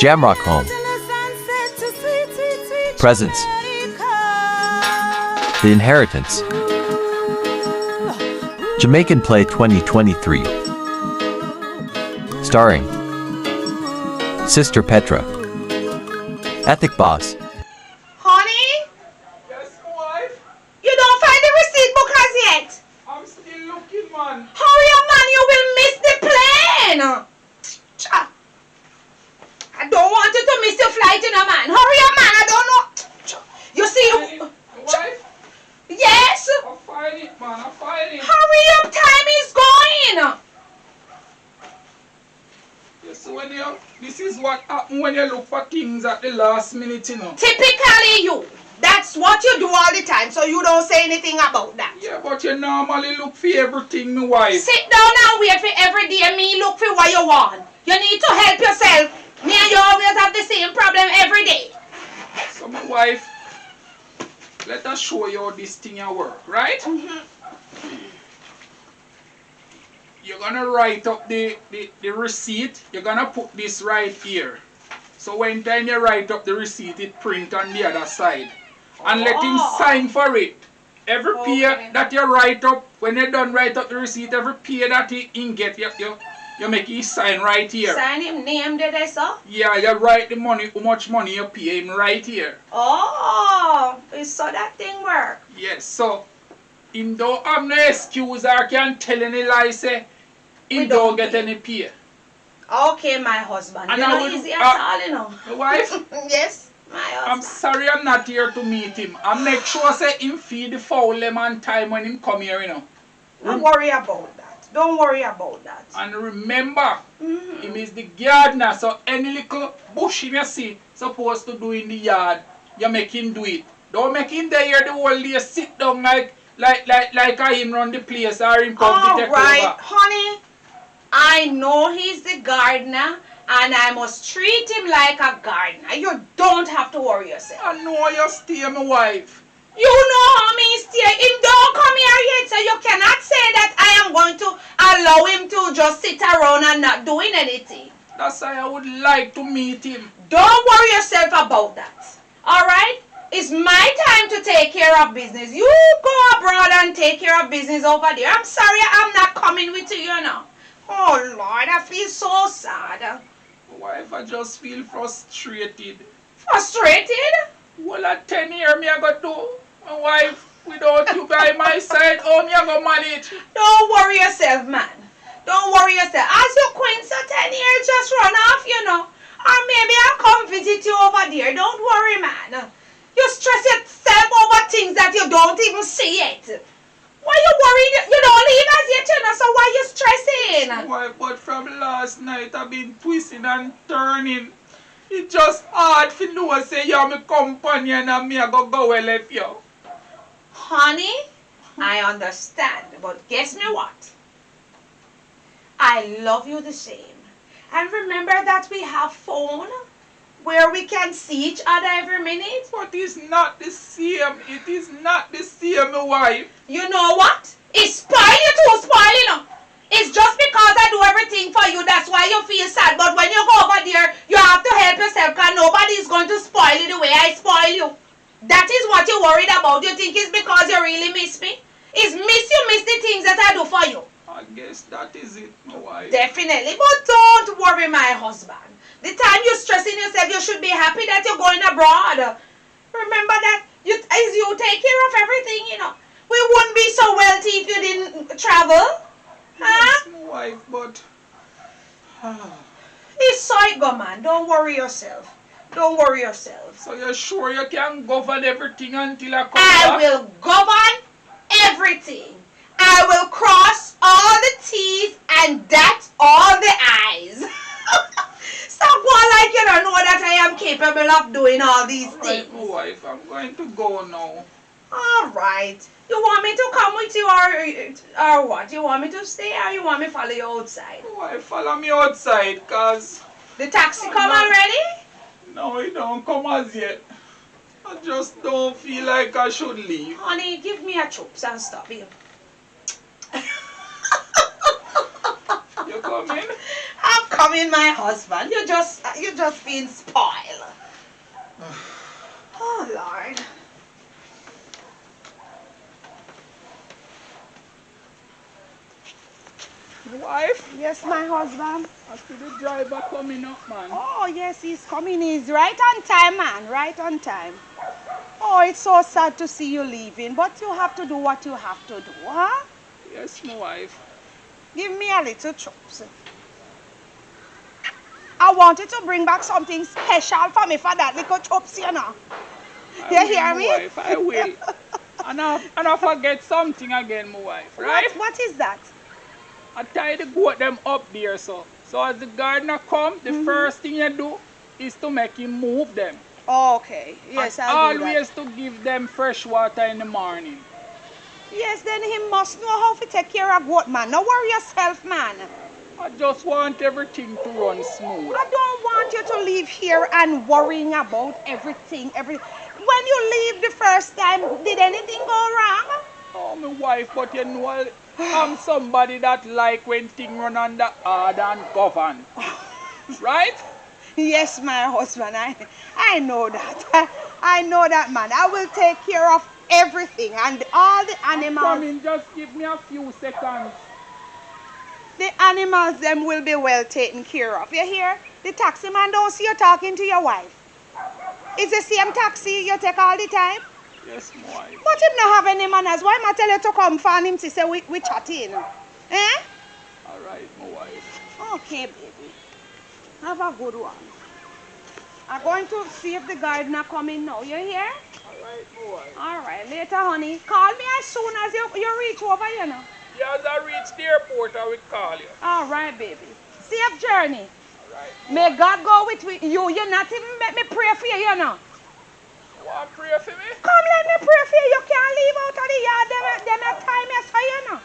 Jamrock Home. Presents. The Inheritance. Jamaican Play 2023. Starring Sister Petra. Ethic Boss. Honey? Yes, wife? You don't find the receipt book as yet? I'm still looking, man. Hurry up, man, you will miss the plane! Cha. I don't want you to miss your flight, you know, man. Hurry up, man, I don't know. Cha. You see, you... Wife? Yes? I find it, man. I find it. Hurry up, time is going! Yes, this is what happens when you look for things at the last minute, you know. Typically you. That's what you do all the time, so you don't say anything about that. Yeah, but you normally look for everything, my wife. Sit down and wait for every day me look for what you want. You need to help yourself. Me and you always have the same problem every day. So, my wife, let us show you how this thing work, right? You're gonna write up the receipt. You're gonna put this right here. So when time you write up the receipt, it print on the other side. And let him sign for it. Every pay that you write up, when you're done write up the receipt, every pay that he get, you make him sign right here. Sign him name, did I say? Yeah, you write the money, how much money you pay him right here. Oh, so that thing work. Yes, so him don't have no excuse or can tell any lie, say he don't get any pay. Okay, my husband. And you know, easy at all, you know. My wife? Yes, my husband. I'm sorry I'm not here to meet him. I make sure say him feed the fowl them on time when him come here, you know. Don't worry about that. Don't worry about that. And remember, him is the gardener, so any little bush him you see supposed to do in the yard, you make him do it. Don't make him there the whole day sit down like I him run the place or him come to take over. Alright, honey. I know he's the gardener and I must treat him like a gardener. You don't have to worry yourself. I know you stay, my wife. You know how me stay. Him don't come here yet, so you cannot say that I am going to allow him to just sit around and not doing anything. That's why I would like to meet him. Don't worry yourself about that. Alright? It's my time to take care of business. You go abroad and take care of business over there. I'm sorry I'm not coming with you, you know. Oh Lord, I feel so sad. Wife, I just feel frustrated. Frustrated? Well, at 10 years, me I go do. My wife, without you by my side, how me I go manage? Don't worry yourself, man. Don't worry yourself. As your queen, so 10 years just run off, you know. Or maybe I'll come visit you over there. Don't worry, man. You stress yourself over things that you don't even see yet. Why you worried? You don't leave us yet, you know, so why you stressing? Why, but from last night I've been twisting and turning. It's just hard for know say you're my companion and me I go well left you. Honey, I understand, but guess me what? I love you the same. And remember that we have phone where we can see each other every minute? But it's not the same. It is not the same, my wife. You know what? It's spoil you too, spoil, you know. It's just because I do everything for you, that's why you feel sad. But when you go over there, you have to help yourself because nobody is going to spoil you the way I spoil you. That is what you're worried about. You think it's because you really miss me? It's you miss the things that I do for you. I guess that is it, my wife. Definitely, but don't worry, my husband. The time you're stressing yourself, you should be happy that you're going abroad. Remember that you take care of everything, you know. We wouldn't be so wealthy if you didn't travel. Yes, my wife, but... It's so it go, man. Don't worry yourself. Don't worry yourself. So you're sure you can govern everything until I come I back? will govern everything. I will cross all the T's and dot all the I's. Stop one like you don't know that I am capable of doing all these things. Alright, my wife, I'm going to go now. Alright. You want me to come with you or what? You want me to stay or you want me to follow you outside? My wife, follow me outside, cause... The taxi come already? No, it don't come as yet. I just don't feel like I should leave. Honey, give me a chops and stop here. You coming? I'm coming, my husband. You just being spoiled. Oh, Lord. Wife, Yes, my husband. I see the driver coming up, man. Oh, yes, he's coming. He's right on time, man. Right on time. Oh, it's so sad to see you leaving, but you have to do what you have to do, huh? Yes, my wife. Give me a little chops. I wanted to bring back something special for me for that little chops, you know. You hear me? My wife, I will. And I forget something again, my wife, right? What is that? I tie the goat them up there, so as the gardener come, the first thing you do is to make him move them. Okay. Yes, and I'll do that. always to give them fresh water in the morning. Yes, then he must know how to take care of goat, man. Don't worry yourself, man. I just want everything to run smooth. I don't want you to leave here and worrying about everything. When you leave the first time, did anything go wrong? Oh, my wife, but you know, I'm somebody that like when things run under hard and govern. Right? Yes, my husband. I know that. I know that, man. I will take care of everything and all the animals. Come in, just give me a few seconds. The animals, them will be well taken care of. You hear? The taxi man don't see you talking to your wife. It's the same taxi you take all the time? Yes, my wife. But him not have any manners. Why am I tell you to come find him to say we chatting? Eh? All right, my wife. Okay, baby. Have a good one. I'm going to see if the gardener coming now. You hear? All right, my wife. All right, later, honey. Call me as soon as you reach over, you know. Yeah, as I reach the airport, I will call you. All right, baby. Safe journey. All right. May God go with you. You not even make me pray for you, you know. You want to pray for me? Come, let me pray for you. You can't leave out of the yard. Them time you say, you know.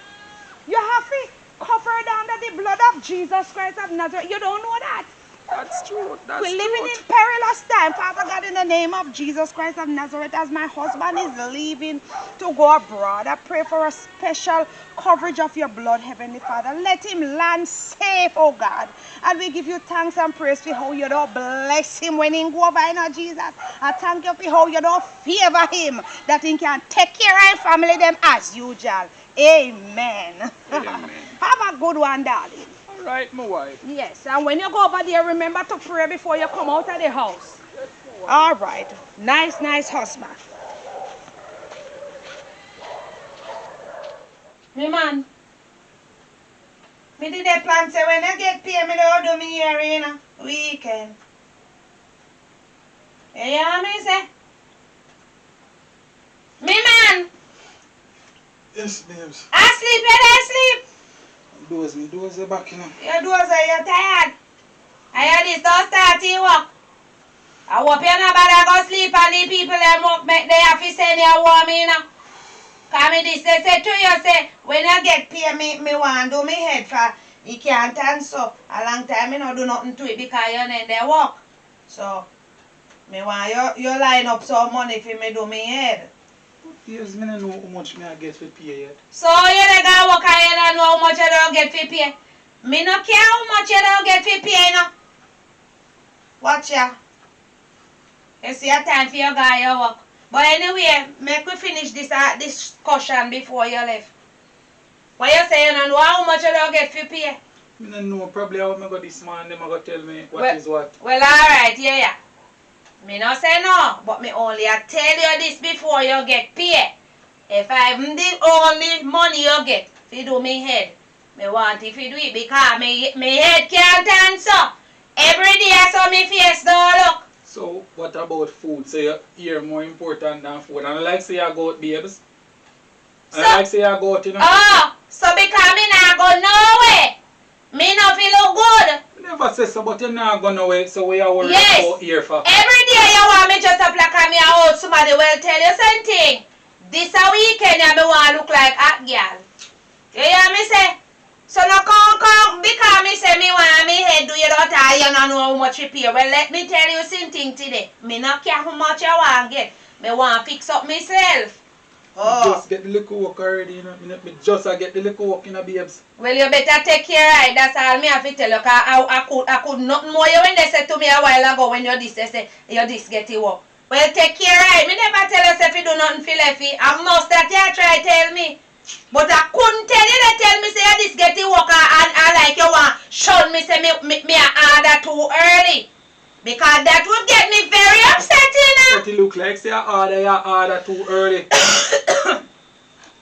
You have to covered under the blood of Jesus Christ of Nazareth. You don't know that? That's true. That's We're living in perilous time. Father God, in the name of Jesus Christ of Nazareth, as my husband is leaving to go abroad, I pray for a special coverage of your blood, Heavenly Father. Let him land safe, oh God. And we give you thanks and praise for how you don't bless him when he go over, you know, Jesus. I thank you for how you don't favor him, that he can take care of his family them as usual. Amen. Amen. Have a good one, darling. All right, my wife. Yes, and when you go over there, remember to pray before you come out of the house. Yes, my wife. All right. Nice husband. Me man, me did a plan say when I get paid, me don't do me here in weekend. You hear me say? Me man, Yes, babes. asleep, you don't sleep. Me doze back, you know. You do say you're tired. I hear this don't start to work. I hope you're not bad go sleep and the people them up make they have to send you home, you know. Cause me this they say to you, say, when I get paid, me want to do me head for you can't answer. A long time me not do nothing to it because you're in there work. So, me want you line up some money for me do me head. Yes, me don't know how much me I get for pay yet. So you like go work and you don't know how much you don't get for pay. Me no care how much you don't get for pay, you know. Watch ya. You see a time for your guy your work. But anyway, make we finish this discussion before you leave. What you say you don't know how much you don't get for pay? Me don't know probably how me go this man, them go tell me what is what. Well, alright, yeah. Me no say no, but me only I tell you this before you get paid. If I'm the only money you get, if you do me head, me want if you do it because me head can't answer. Every day I saw me face don't look. So, what about food? Say your ear more important than food. And I like say you go out, babes. And I like say you go out, you know. Oh, so because me not go nowhere, me no feel look good. You never say so, but you not go nowhere, so we are worried Yes. about ear for. Every day you want me just up like me out somebody will tell you something. This a weekend you me want look like hot girl. You hear me say? So no come because me say me want me head do you don't you don't know how much you pay. Well let me tell you something today. Me not care how much you want get. Me want fix up myself. Oh. Just get the little work already, you know. Me just get the little work in a babes. Well, you better take care, right? That's all me have to tell you. Cause I could nothing more you when they said to me a while ago when you this, they say, you this get it work. Well, take care, right? Me never tell you if you do nothing for lefty. I must that you try to tell me. But I couldn't tell you, they tell me say you this get it work and like you want shun me say me order too early. Because that would get me very upset, you know. But it look like say you order too early.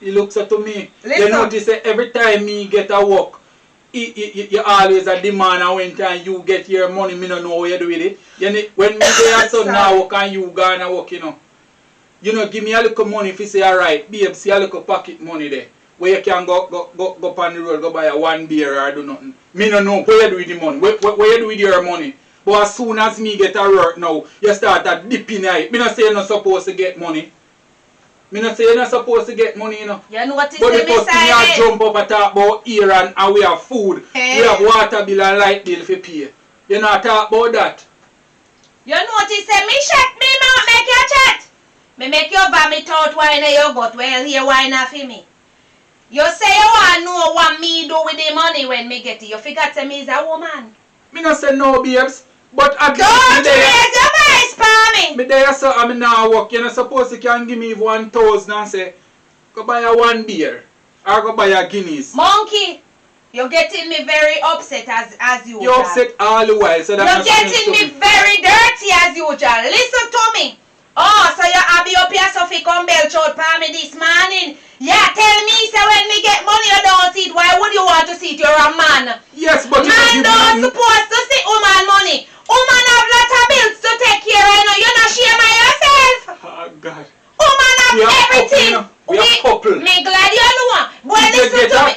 He looks up to me. Listen. You notice that every time me get a work, you always a demand, and when time you get your money, me don't know what you do with it. You know, when me there so now work and you gonna work, you know. You know, give me a little money if you say alright, babe, see a little pocket money there. Where you can go on the road, go buy a one beer or do nothing. Me don't know what you do with the money. What you do with your money. But as soon as me get a work now, you start a dip in it. Me not say you're not supposed to get money. Me not say you're not supposed to get money, you know. You know what is But the the first thing you jump up and talk about here and we have food. Hey. We have water bill and light bill for pay. You not talk about that. You know what is say me shut me mouth make you chat. Me make you vomit out wine in your gut. Well here wine for me. You say you want to know what me do with the money when me get it. You forgot to me is a woman. Me not say no, babes. But at Don't raise your voice for me. Me there so I'm now work. You're not supposed to can give me 1,000 and say, go buy a one beer. Or go buy a Guinness. Monkey, you're getting me very upset as usual. You're upset all the while. So You're getting me very dirty as usual. Listen to me. Oh, so you happy up here so fi come belch out for me this morning. Yeah, tell me, so when me get money you don't see it. Why would you want to see it? You're a man. Yes, but Man don't supposed to see woman money. Woman have lot of bills to take care of. You know, you're not shame of yourself. Oh, God. Woman have We are everything. couple, we are couple. Me glad you know. Boy, If you listen get to me.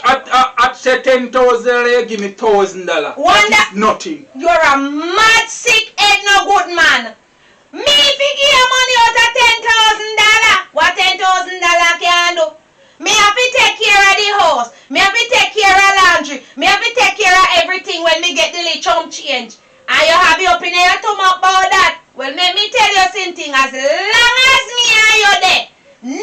at say 10,000, you give me $1,000. Wonder- That is nothing. You're a mad sick head no good man. Me figure your money out of $10,000. What $10,000 can do? Me have to take care of the house. Me have to take care of laundry. Me have to take care of everything when me get the little chump change. And you have your opinion to talk about that. Well, let me tell you something. As long as me and you there,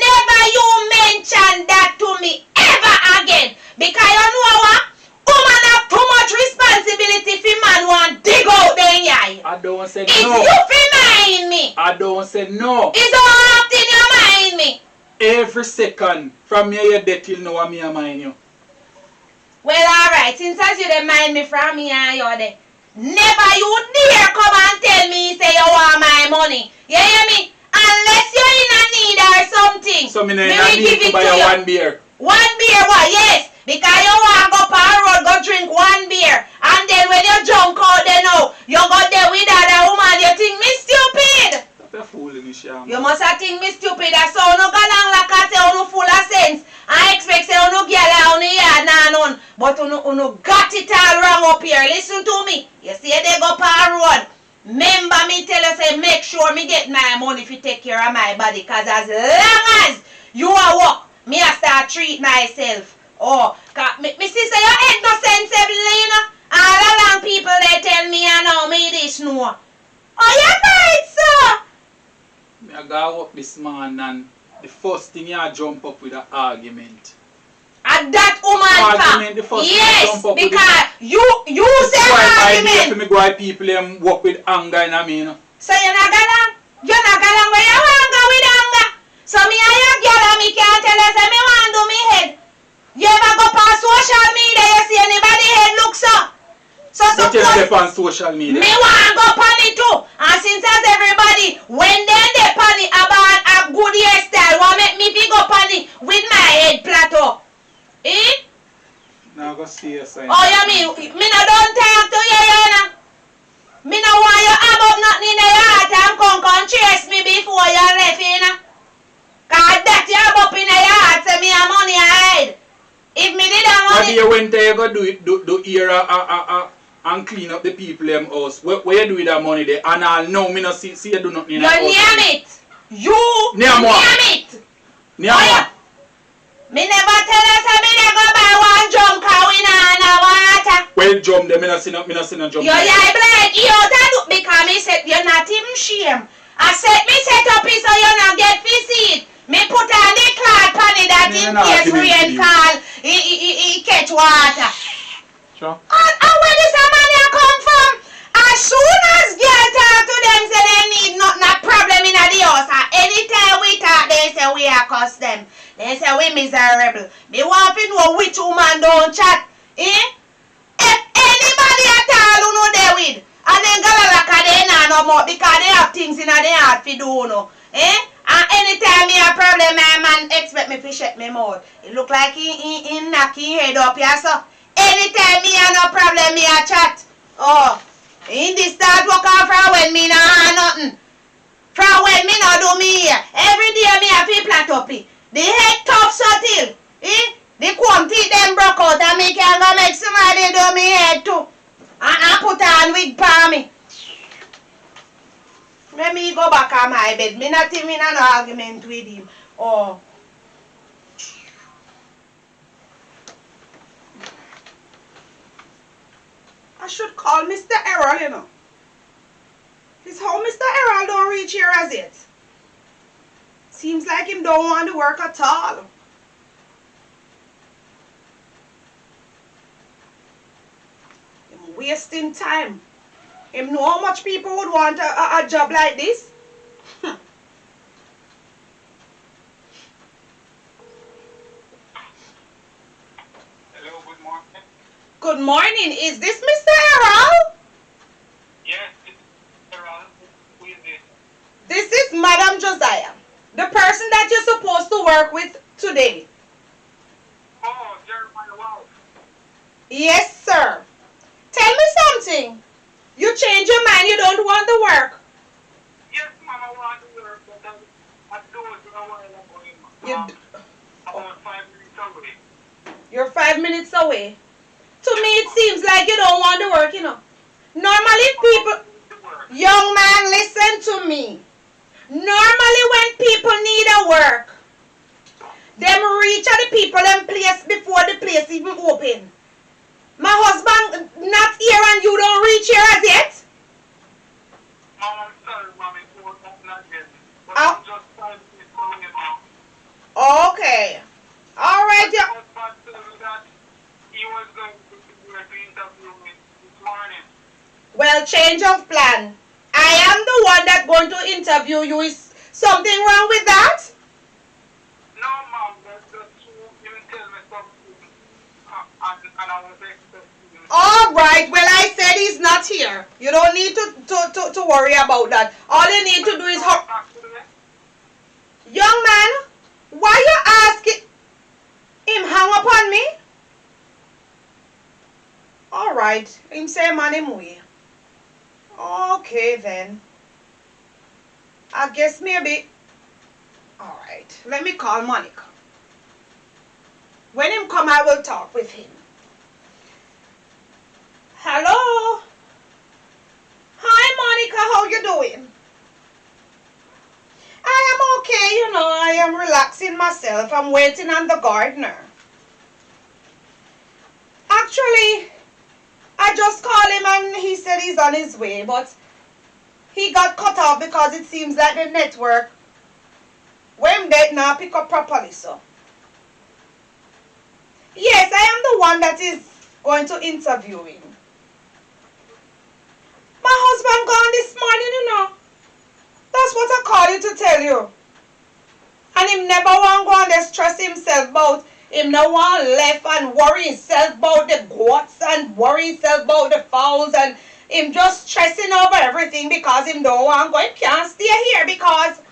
never you mention that to me ever again. Because you know what? Woman have too much responsibility if man want dig out the eye. I don't say It's no. you fi mind me. I don't say no. It's all up in your mind me. Every second from here you dead till now me and mind you. Well, alright. Since as you dey mind me from me and you there, never you dare come and tell me say you want my money. You hear me? Unless you're in a need or something. So me no me in will a need give to it buy to a you. one beer. One beer, what? Yes. Because you want to go on road, go drink one beer. And then when you drunk out there now, you go there with other woman, you think me stupid. Stop your fooling, Sham. You must have think me stupid. That's so no go down like I say, you full of sense. I expect say you no girl on the yard nah none. But you got it all wrong up here. Listen to me. You see they go on road. Remember me tell you say make sure me get my money if you take care of my body. Cause as long as you are work, me a start treat myself. Oh, me sister, your head no sensible, you know. All along people they tell me I know me this know. Oh, you right, sir. Me I go up this man and the first thing you jump up with an argument. And that woman Argument, the first thing you yes, jump up with because you say Why my idea argument. for me go at people them work with anger and I mean. So you're not galang? You're not galang where you want to go with anger. So me and your girl and me can't tell us that me want to do me head. You ever go past social media, you see anybody head look so? So But you suppose step on social media. me want to go pan it too. And since as everybody, when they pan it about a good hairstyle, what make me fi go pan it with my head plateau? Eh? Now go see your sign. Oh, you mean, me no don't talk to you, you know? Me no want you have up nothing in your heart and come chase me before you left, you know? Cause that you have up in your heart, say me a money I hide. If me did have What money... you went there, you go do here and clean up the people them house. Where you do with that money there? And I'll know me no see you do nothing in You that house. name it. You Name what? name it. Name Oh, what? yeah. Me never tell us that me never buy one drum car we no water. Well, jump there, me no see no jump You there. yeah, blind. You that look because me said you're not even shame. I said me set up it so you not get to see it. Me put on the cloth Sure. And where this money come from? As soon as girl talk to them, say they need nothing, a problem in the house. And anytime we talk, they say we are cuss them. They say we miserable. They want to know which woman don't chat. Eh? If anybody at all who know they with, and then galalaka they not no more because they have things in their heart to do no. Eh? And anytime me a problem, my man expect me to shut me mouth. It look like he knocking head up here, so anytime me a no problem, me a chat. Oh, in this start work off from when me no have nothing. From when me no do me here. Every day me a fi plat up it. The head tough so till. Eh? The quantity them broke out and me can go make somebody do me head too. And I put on wig for me. Let me go back on my bed. Me not even in an argument with him. Oh. I should call Mr. Errol, you know. It's how Mr. Errol don't reach here as yet. Seems like him don't want to work at all. Him wasting time. Him know how much people would want a job like this. Hello, good morning. Good morning. Is this Mr. Errol? Yes, it's Errol. Who is this? This is Madam Josiah, the person that you're supposed to work with today. Oh, Jeremiah, wow. Yes, sir. Tell me something. You change your mind, you don't want the work. Yes, ma'am, I want to work, but I do it a while ago. About 5 minutes away. You're 5 minutes away. To me, it seems like you don't want the work, you know. Normally, people... Young man, listen to me. Normally, when people need a work, them reach out the people and place before the place even open. My husband not here and you don't reach here as yet? Mom, I'm sorry, mom, it was not yet. But Oh. I'm just 5 minutes away, mom. Okay. All right. I was about to tell you that he was going to be here to interview me this morning. Well, change of plan. I am the one that's going to interview you. Is something wrong with that? No, mom, that's just you even tell me something. And I was expecting you. All right. Well, I said he's not here. You don't need to worry about that. All you need to do is... Young man, why you asking him hang up on me? All right. Him say man him way. Okay then. I guess maybe... All right. Let me call Monica. When him come, I will talk with him. Hello? Hi, Monica. How you doing? I am okay, you know. I am relaxing myself. I'm waiting on the gardener. Actually, I just called him and he said he's on his way, but he got cut off because it seems like the network, when they now pick up properly, so. Yes, I am the one that is going to interview him. My husband gone this morning, you know. That's what I call you to tell you. And him never want go and stress himself about him no want left and worry himself about the goats and worry himself about the fowls and him just stressing over everything because him don't want go. He can't stay here because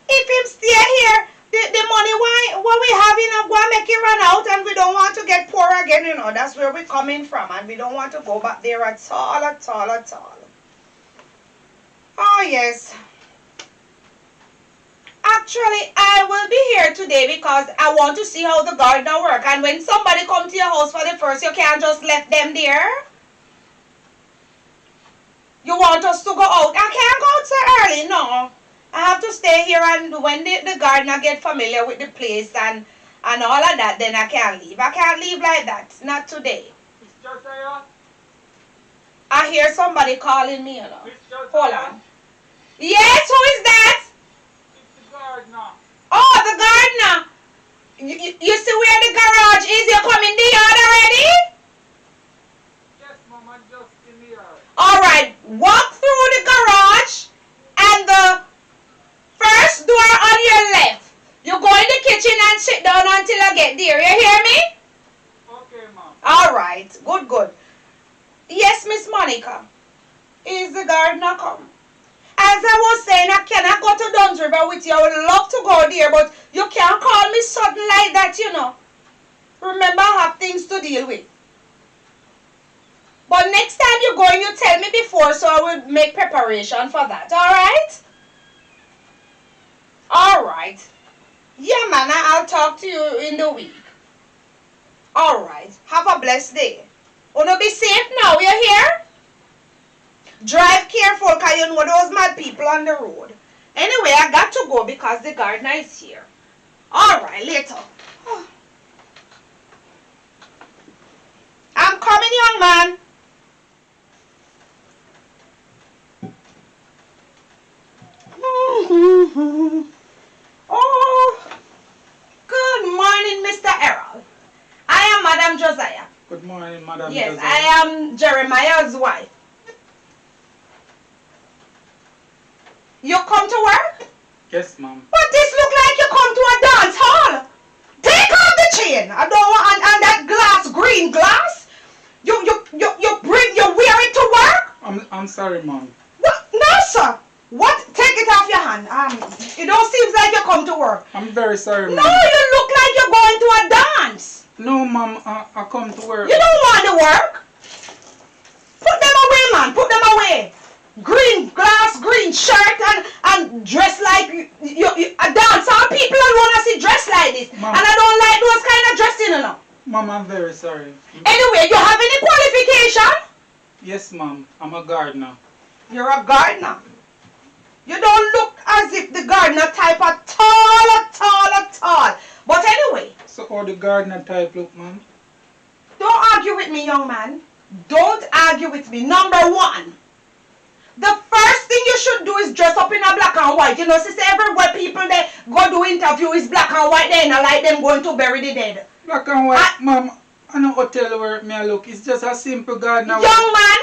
if him stay here, the money what we have in go make it run out and we don't want to get poor again, you know. That's where we're coming from and we don't want to go back there at all, at all, at all. Oh, yes. Actually, I will be here today because I want to see how the gardener work. And when somebody come to your house for the first, you can't just let them there. You want us to go out? I can't go out so early, no. I have to stay here and when the gardener get familiar with the place and all of that, then I can leave. I can't leave like that. Not today. Miss Josiah? I hear somebody calling me, you know. Miss Josiah? Hold on. Yes, who is that? It's the gardener. Oh, the gardener. You see where the garage is? You're coming the yard already? can't sit down until I get there. You hear me? Okay, ma'am. Alright, good. Yes, Miss Monica. Is the gardener come? As I was saying, I cannot go to Duns River with you. I would love to go there, but you can't call me sudden like that, you know. Remember, I have things to deal with. But next time you're going, you tell me before so I will make preparation for that. Alright? Alright. Yeah, man, I'll talk to you in the week. Alright. Have a blessed day. Wanna be safe now, you hear? Drive careful, because you know those mad people on the road. Anyway, I got to go because the gardener is here. Alright, later. I'm coming, young man. Oh, good morning, Mr. Errol. I am Madam Josiah. Good morning, Madam. Yes, Josiah. I am Jeremiah's wife. You come to work? Yes, ma'am. But this look like you come to a dance hall. Take off the chain. I don't want and that glass, green glass. You wear it to work? I'm sorry, ma'am. What? No, sir. What? Take it off your hand. It don't seem like you come to work. I'm very sorry, No, ma'am. you look like you're going to a dance. No, ma'am. I come to work. You don't want to work. Put them away, man. Put them away. Green glass, green shirt, and dress like you a dancehall. People don't want to see dress like this. Mom. And I don't like those kind of dressing, you know. Ma'am, I'm very sorry. Anyway, you have any qualification? Yes, ma'am. I'm a gardener. You're a gardener. You don't look as if the gardener type at all. But anyway, So how the gardener type look, ma'am? don't argue with me, young man. Don't argue with me. Number one, the first thing you should do is dress up in a black and white. You know, since everywhere people they go do interview is black and white, they not like them going to bury the dead. Black and white, ma'am. I know hotel where me I look. It's just a simple gardener. Young man,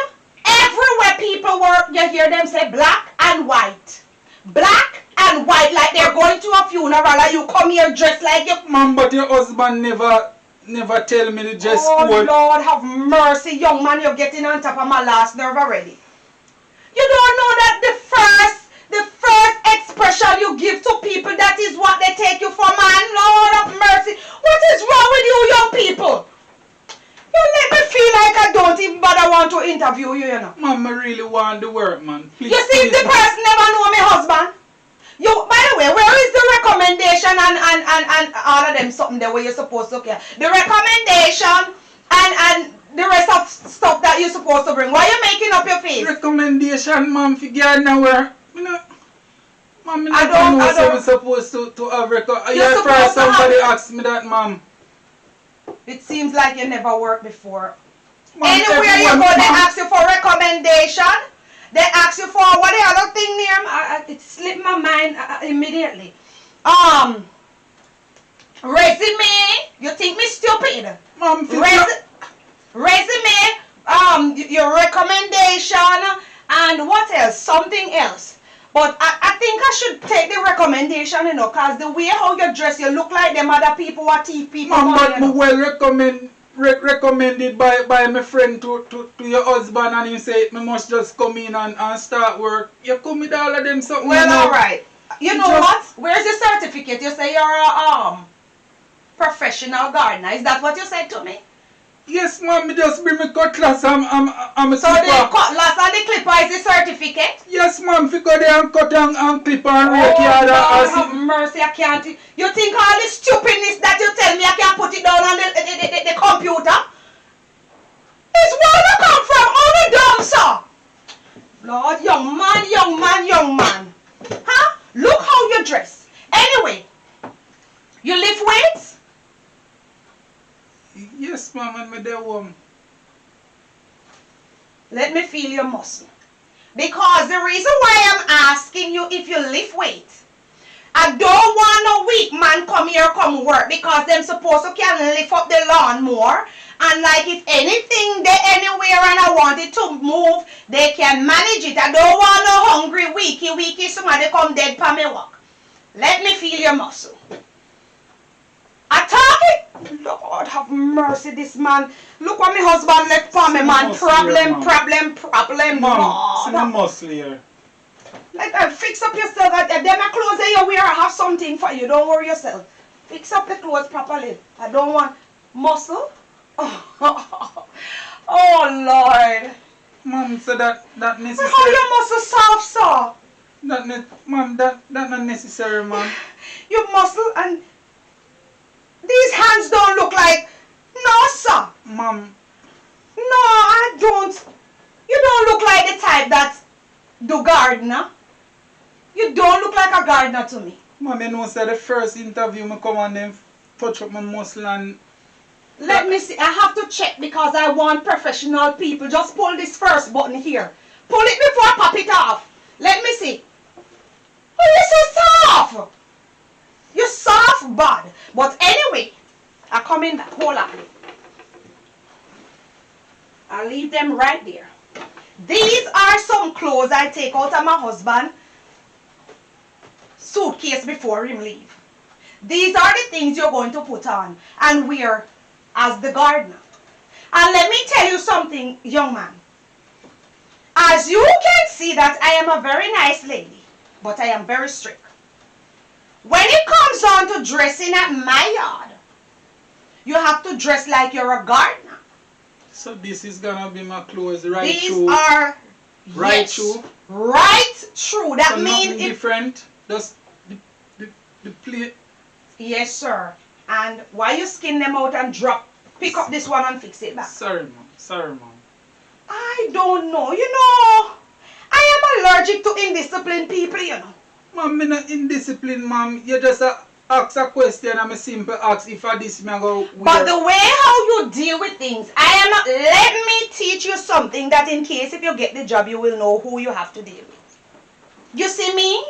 everywhere people work, you hear them say black and white. Black and white, like they're going to a funeral and you come here dressed like you. Ma'am, but your husband never tell me the dress Oh code. Lord, have mercy, young man, you're getting on top of my last nerve already. You don't know that the first expression you give to people, that is what they take you for, man. Lord have mercy. What is wrong with you young people? You let me feel like I don't even bother want to interview you, you know. Ma'am, I really want the work, man. Please, You see, if the please, person never know my husband. You, by the way, where is the recommendation and all of them something there where you're supposed to care? The recommendation and the rest of stuff that you're supposed to bring. Why are you making up your face? recommendation, ma'am, for gardener work. Ma'am, I don't- I'm supposed to have You're yeah, supposed first to have- somebody asked me that, ma'am. It seems like you never worked before. Ma'am, Anywhere you everyone, go, they ma'am. ask you for recommendation. They ask you for what the other thing name? It slipped my mind immediately. Resume. You think me stupid? Ma'am, for Resume. Your recommendation, and what else? Something else. But I think I should take the recommendation, you know, cause the way how you dress, you look like them other people who are thief people. ma'am, money, but you me know. well recommended by my friend to your husband, and he say me must just come in and start work. You come with all of them something. Well, you know. alright. You know Just- what? Where's your certificate? You say you're a professional gardener. Is that what you said to me? Yes, ma'am, me just bring me cutlass. I'm a So the clipper. cutlass and the clipper is the certificate? Yes, ma'am, fi go there and cut and clip and rake Oh, yard Lord, and have mercy, I can't. You think all this stupidness that you tell me I can put it down on the computer? It's where you come from, all the dumb, sir. Lord, young man. Huh? Look how you dress. Anyway, you lift weights? Yes, ma'am, and me there home. Let me feel your muscle. Because the reason why I'm asking you if you lift weights, I don't want no weak man come here come work, because them supposed to can lift up the lawn more. And like if anything they anywhere and I want it to move, they can manage it. I don't want no hungry weaky somebody come dead for me walk. Let me feel your muscle. Lord have mercy, this man. Look what my husband left for me, man. Problem. Mom, see my Lord. muscle here. Like, fix up yourself. Them clothes that you wear, I have something for you. Don't worry yourself. Fix up the clothes properly. I don't want muscle. Oh, Lord. Mom, so that necessary. How your muscle soft, sir? Mom, that not necessary, Mom. Your muscle and these hands don't look like. No, sir. Mom. No, I don't. You don't look like the type that's the gardener. You don't look like a gardener to me. Mom, you know, so the first interview, me come and then touch up my muscle and... Let me see. I have to check because I want professional people. Just pull this first button here. Pull it before I pop it off. Let me see. Oh, you're so soft. You're soft, bud. But anyway, I come in back. Hold on. I'll leave them right there. These are some clothes I take out of my husband's suitcase before him leave. These are the things you're going to put on and wear as the gardener. And let me tell you something, young man. As you can see that I am a very nice lady, but I am very strict. When it comes on to dressing at my yard, you have to dress like you're a gardener. So this is gonna be my clothes right These through. are right yes, through. Right through. That So means nothing different. Just the plate. Yes, sir. And why you skin them out and pick up this one and fix it back? Sorry, Mom. Sorry, Mom. I don't know. You know, I am allergic to indisciplined people, you know. Mom, me not indisciplined, Mom. You just ask a question and I simple ask if I this me go. But the way how you deal with things, let me teach you something that in case if you get the job, you will know who you have to deal with. You see me,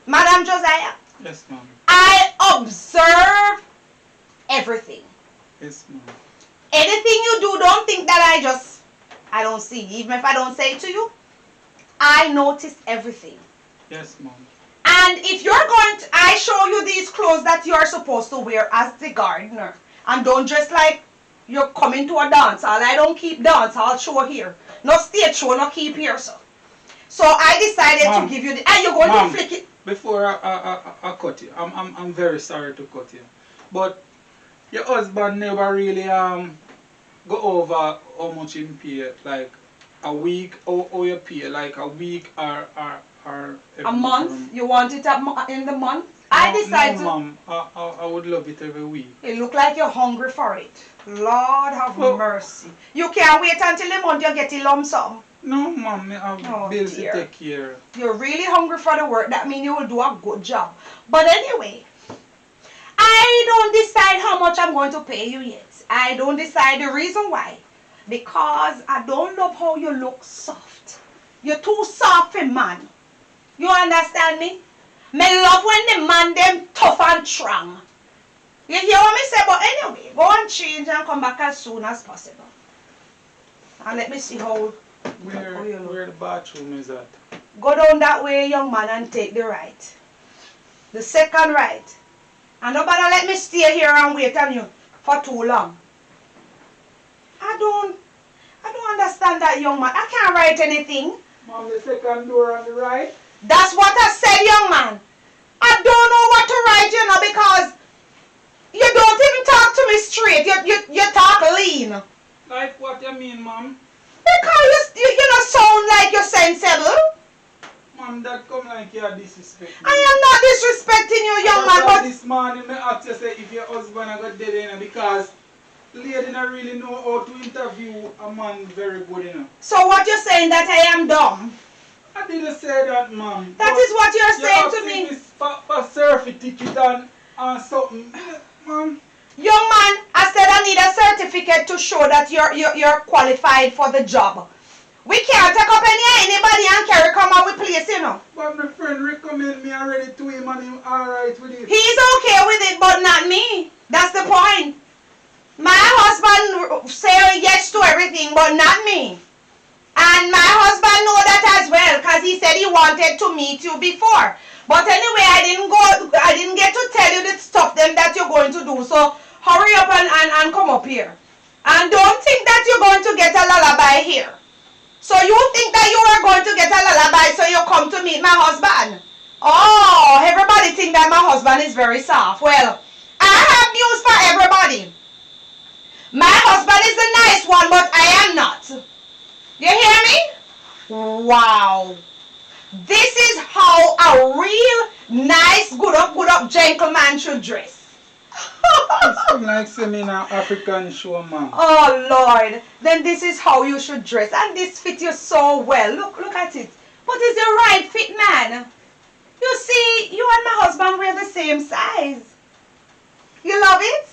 Madam Josiah? Yes, Mom. I observe everything. Yes, Mom. Anything you do, don't think that I don't see. Even if I don't say it to you, I notice everything. Yes, Mom. And if you're I show you these clothes that you're supposed to wear as the gardener. And don't dress like you're coming to a dance hall. I don't keep dance hall show here. No stage show, no keep here, so. So I decided Mom, to give you and you're going Mom, to flick it. Before I cut you, I'm very sorry to cut you. But your husband never really go over how much he pay, like a week or you pay, like a week or a month? You want it in the month? I decided no, Mom, I would love it every week. You look like you're hungry for it. Lord have mercy. You can't wait until the month you get a lump sum. No, Mom, I have bills to take care. You're really hungry for the work. That means you will do a good job. But anyway, I don't decide how much I'm going to pay you yet. I don't decide the reason why. Because I don't love how you look soft. You're too soft for man. You understand me? Me love when the man them tough and strong. You hear what me say? But anyway, go and change and come back as soon as possible. And let me see how Where the bathroom is at? Go down that way, young man, and take the right. The second right. And nobody let me stay here and wait on you for too long. I don't understand that, young man. I can't write anything. Mom, the second door on the right? That's what I said, young man. I don't know what to write, you know, because you don't even talk to me straight. You talk lean. Like what you mean, Mom? Because you don't sound like you're sensible. Mom, that come like you're disrespecting. I am not disrespecting you, young man, but this morning I asked you say if your husband got dead, you know, because lady don't really know how to interview a man very good, you know. So what you're saying that I am dumb? I didn't say that, Mom. That is what you're saying to me. For surfing ticket and something. Mom. Young man, I said I need a certificate to show that you're qualified for the job. We can't take up anybody and carry come out with place, you know. But my friend recommend me already to him and him alright with it. He's okay with it, but not me. That's the point. My husband say yes to everything, but not me. And my husband know that as well, because he said he wanted to meet you before. But anyway, I didn't get to tell you the stuff them that you're going to do. So hurry up and come up here. And don't think that you're going to get a lullaby here. So you think that you are going to get a lullaby so you come to meet my husband? Oh, everybody think that my husband is very soft. Well, I have news for everybody. My husband is a nice one, but I am not. You hear me? Wow. This is how a real nice, good up gentleman should dress. It's like semi African show, man. Oh Lord, then this is how you should dress, and this fits you so well. Look at it. What is the right fit, man? You see, you and my husband wear the same size. You love it?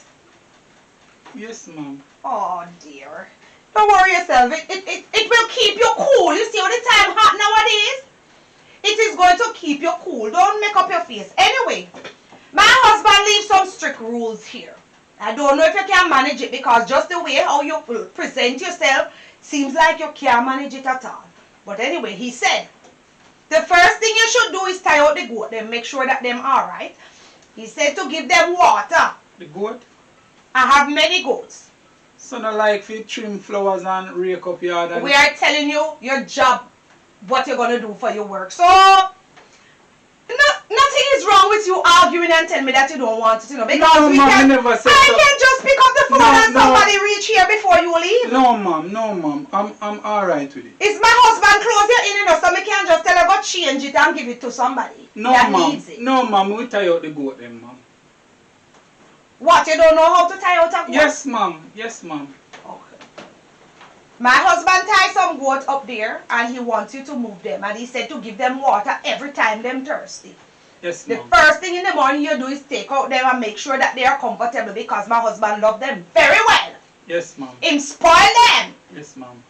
Yes, ma'am. Oh dear. Don't worry yourself. It will keep you cool. You see how the time hot nowadays? It is going to keep you cool. Don't make up your face. Anyway, my husband leaves some strict rules here. I don't know if you can manage it because just the way how you present yourself seems like you can't manage it at all. But anyway, he said, the first thing you should do is tie out the goat. Then make sure that them are right. He said to give them water. The goat? I have many goats. So not like if you trim flowers and rake up yard and... We are telling you your job, what you're going to do for your work. So, nothing is wrong with you arguing and telling me that you don't want it, you know. Because no, I never said I so. can just pick up the phone and somebody reach here before you leave. No, ma'am. I'm alright with it. It's my husband close you in, you know, so I can't just tell her go change it and give it to somebody that needs it. No, ma'am. We tie out the goat then, ma'am. What, you don't know how to tie out a goat? Yes, ma'am. Okay. My husband ties some goat up there and he wants you to move them. And he said to give them water every time they're thirsty. Yes, The ma'am. first thing in the morning you do is take out them and make sure that they are comfortable because my husband loves them very well. Yes, ma'am. Him spoil them. Yes, ma'am.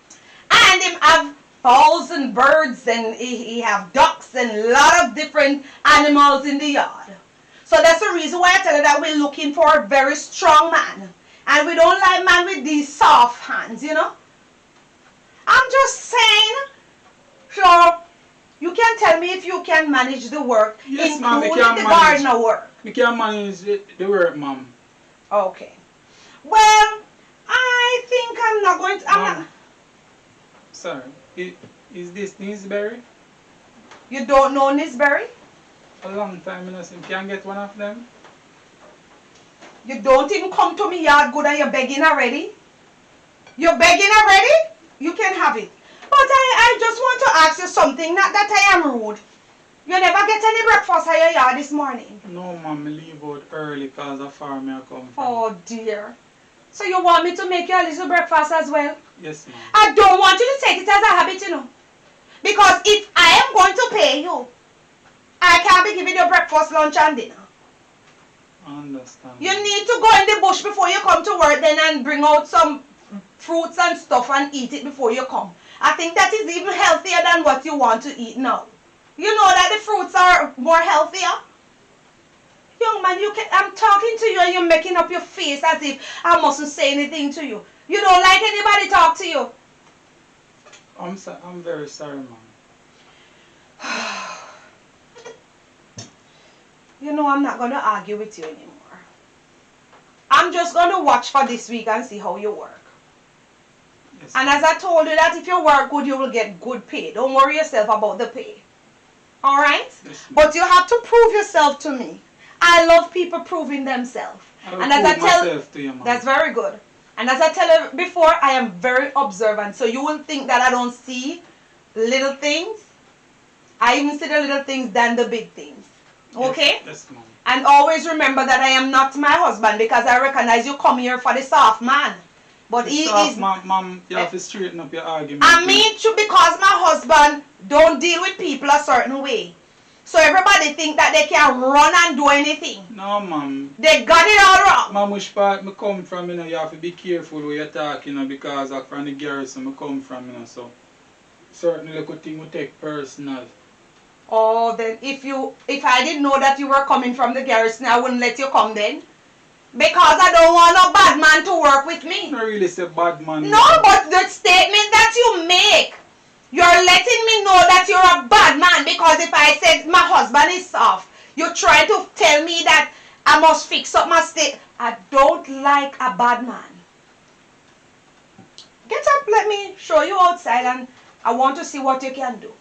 And him have fowls and birds and he have ducks and a lot of different animals in the yard. So that's the reason why I tell you that we're looking for a very strong man. And we don't like man with these soft hands, you know. I'm just saying. So, you can tell me if you can manage the work, Yes, ma'am, including the gardener work. We can manage the work, ma'am. Okay. Well, I think I'm not going to... Ma'am. Sorry. Is this Nisberry? You don't know Nisberry? A long time, you know, so you can get one of them. You don't even come to me yard good and you're begging already? You're begging already? You can have it. But I just want to ask you something, not that I am rude. You never get any breakfast at your yard this morning? No, ma'am, I leave out early because of farm I come from. Oh dear. So you want me to make you a little breakfast as well? Yes, ma'am. I don't want you to take it as a habit, you know. Because if I am going to pay you, I can't be giving you breakfast, lunch and dinner. I understand. You need to go in the bush before you come to work then and bring out some fruits and stuff and eat it before you come. I think that is even healthier than what you want to eat now. You know that the fruits are more healthier? Young man, I'm talking to you and you're making up your face as if I mustn't say anything to you. You don't like anybody talk to you. I'm very sorry, ma'am. You know, I'm not going to argue with you anymore. I'm just going to watch for this week and see how you work. Yes, And as I told you that if you work good, you will get good pay. Don't worry yourself about the pay. Alright? Yes, But you have to prove yourself to me. I love people proving themselves. And as I tell myself to you, ma'am. That's very good. And as I tell you before, I am very observant. So you will think that I don't see little things. I even see the little things than the big things. Okay? Yes, ma'am. And always remember that I am not my husband because I recognize you come here for the soft man. But he is... Ma'am, you have to straighten up your argument. I mean to because my husband don't deal with people a certain way. So everybody think that they can run and do anything. No, ma'am. They got it all wrong. Ma'am, which part me come from, you know, you have to be careful where you talk, you know, because I'm from the garrison I come from, you know, so certain little thing we take personal. Oh, then if I didn't know that you were coming from the garrison, I wouldn't let you come then. Because I don't want no bad man to work with me. I really say bad man. No, but the statement that you make, you're letting me know that you're a bad man. Because if I said my husband is soft, you're trying to tell me that a I must fix up my state. I don't like a bad man. Get up, let me show you outside, and I want to see what you can do.